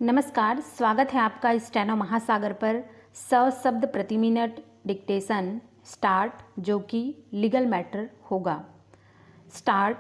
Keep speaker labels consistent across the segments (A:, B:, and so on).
A: नमस्कार, स्वागत है आपका स्टेनो महासागर पर 100 शब्द प्रति मिनट डिक्टेशन स्टार्ट, जो कि लीगल मैटर होगा। स्टार्ट।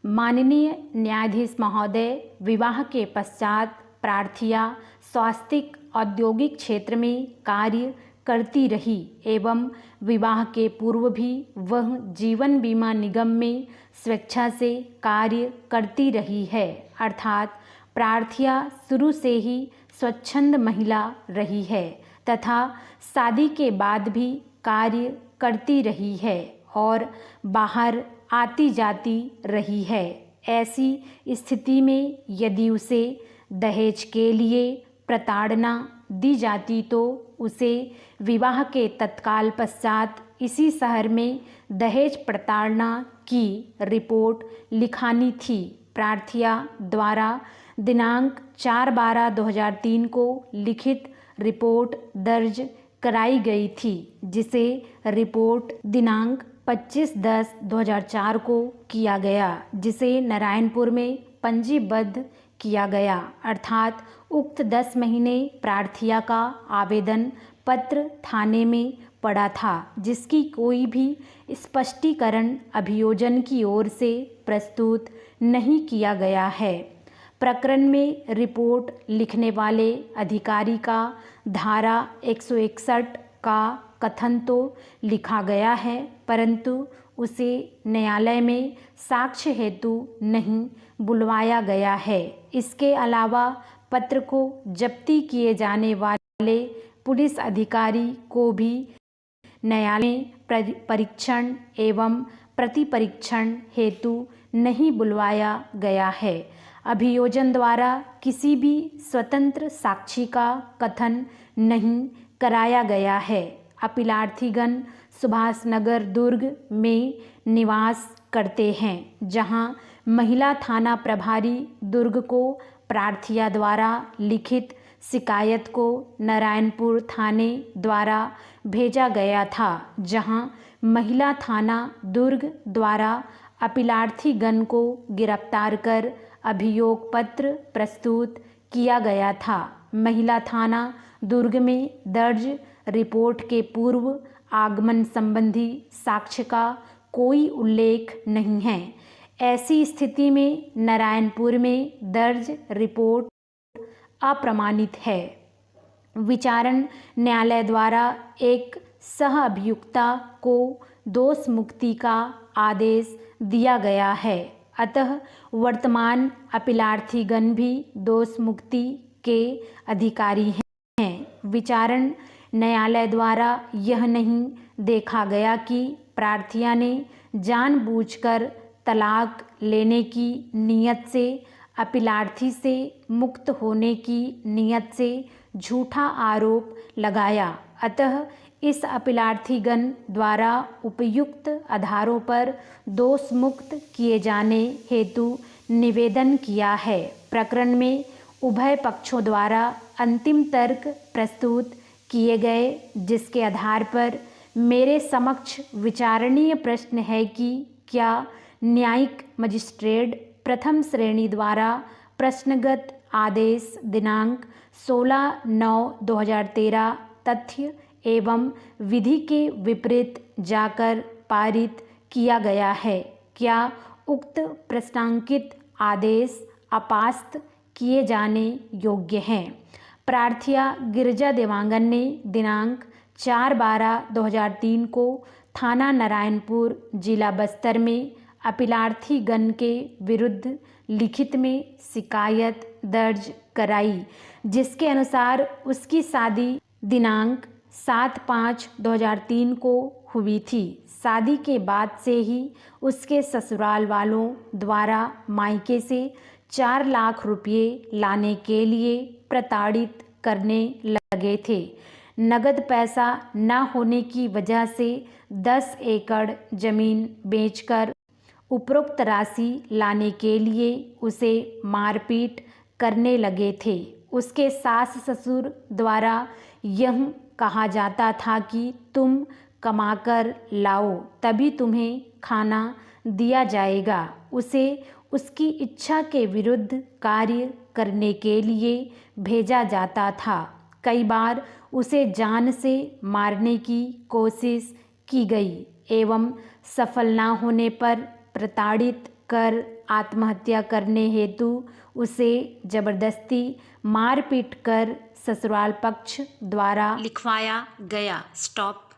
A: माननीय न्यायाधीश महोदय, विवाह के पश्चात प्रार्थिया स्वास्थ्यिक औद्योगिक क्षेत्र में कार्य करती रही एवं विवाह के पूर्व भी वह जीवन बीमा निगम में स्वेच्छा से कार्य करती रही है, अर्थात प्रार्थिया शुरू से ही स्वच्छंद महिला रही है तथा शादी के बाद भी कार्य करती रही है और बाहर आती जाती रही है। ऐसी स्थिति में यदि उसे दहेज के लिए प्रताड़ना दी जाती तो उसे विवाह के तत्काल पश्चात इसी शहर में दहेज प्रताड़ना की रिपोर्ट लिखानी थी। प्रार्थिया द्वारा दिनांक 4/12/2003 को लिखित रिपोर्ट दर्ज कराई गई थी, जिसे रिपोर्ट दिनांक 25/10/2004 को किया गया, जिसे नारायणपुर में पंजीबद्ध किया गया, अर्थात उक्त 10 महीने प्रार्थिया का आवेदन पत्र थाने में पड़ा था, जिसकी कोई भी स्पष्टीकरण अभियोजन की ओर से प्रस्तुत नहीं किया गया है। प्रकरण में रिपोर्ट लिखने वाले अधिकारी का धारा 161 का कथन तो लिखा गया है, परंतु उसे न्यायालय में साक्ष्य हेतु नहीं बुलवाया गया है। इसके अलावा पत्र को जब्ती किए जाने वाले पुलिस अधिकारी को भी न्यायालय में परीक्षण एवं प्रतिपरीक्षण हेतु नहीं बुलवाया गया है। अभियोजन द्वारा किसी भी स्वतंत्र साक्षी का कथन नहीं कराया गया है। अपीलार्थीगण सुभाष नगर दुर्ग में निवास करते हैं, जहां महिला थाना प्रभारी दुर्ग को प्रार्थिया द्वारा लिखित शिकायत को नारायणपुर थाने द्वारा भेजा गया था, जहां महिला थाना दुर्ग द्वारा अपीलार्थीगण को गिरफ्तार कर अभियोग पत्र प्रस्तुत किया गया था। महिला थाना दुर्ग में दर्ज रिपोर्ट के पूर्व आगमन संबंधी साक्ष्य का कोई उल्लेख नहीं है। ऐसी स्थिति में नारायणपुर में दर्ज रिपोर्ट अप्रमाणित है। विचारण न्यायालय द्वारा एक सह अभियुक्ता को दोष मुक्ति का आदेश दिया गया है, अतः वर्तमान अपीलार्थीगण भी दोष मुक्ति के अधिकारी हैं। विचारण न्यायालय द्वारा यह नहीं देखा गया कि प्रार्थिया ने जानबूझकर तलाक लेने की नियत से अपीलार्थी से मुक्त होने की नियत से झूठा आरोप लगाया, अतः इस अपीलार्थीगण द्वारा उपयुक्त आधारों पर दोष मुक्त किए जाने हेतु निवेदन किया है। प्रकरण में उभय पक्षों द्वारा अंतिम तर्क प्रस्तुत किए गए, जिसके आधार पर मेरे समक्ष विचारणीय प्रश्न है कि क्या न्यायिक मजिस्ट्रेट प्रथम श्रेणी द्वारा प्रश्नगत आदेश दिनांक 16/9/2013 तथ्य एवं विधि के विपरीत जाकर पारित किया गया है? क्या उक्त प्रश्नांकित आदेश अपास्त किए जाने योग्य हैं? प्रार्थिया गिरिजा देवांगन ने दिनांक 4/12/2003 को थाना नारायणपुर जिला बस्तर में अपीलार्थीगण के विरुद्ध लिखित में शिकायत दर्ज कराई, जिसके अनुसार उसकी शादी दिनांक 7/5/2003 को हुई थी। शादी के बाद से ही उसके ससुराल वालों द्वारा मायके से 4 लाख रुपये लाने के लिए प्रताड़ित करने लगे थे। नगद पैसा न होने की वजह से 10 एकड़ जमीन बेचकर उपरोक्त राशि लाने के लिए उसे मारपीट करने लगे थे। उसके सास ससुर द्वारा यह कहा जाता था कि तुम कमाकर लाओ तभी तुम्हें खाना दिया जाएगा। उसे उसकी इच्छा के विरुद्ध कार्य करने के लिए भेजा जाता था। कई बार उसे जान से मारने की कोशिश की गई एवं सफल न होने पर प्रताड़ित कर आत्महत्या करने हेतु उसे जबरदस्ती मारपीट कर ससुराल पक्ष द्वारा लिखवाया गया। स्टॉप।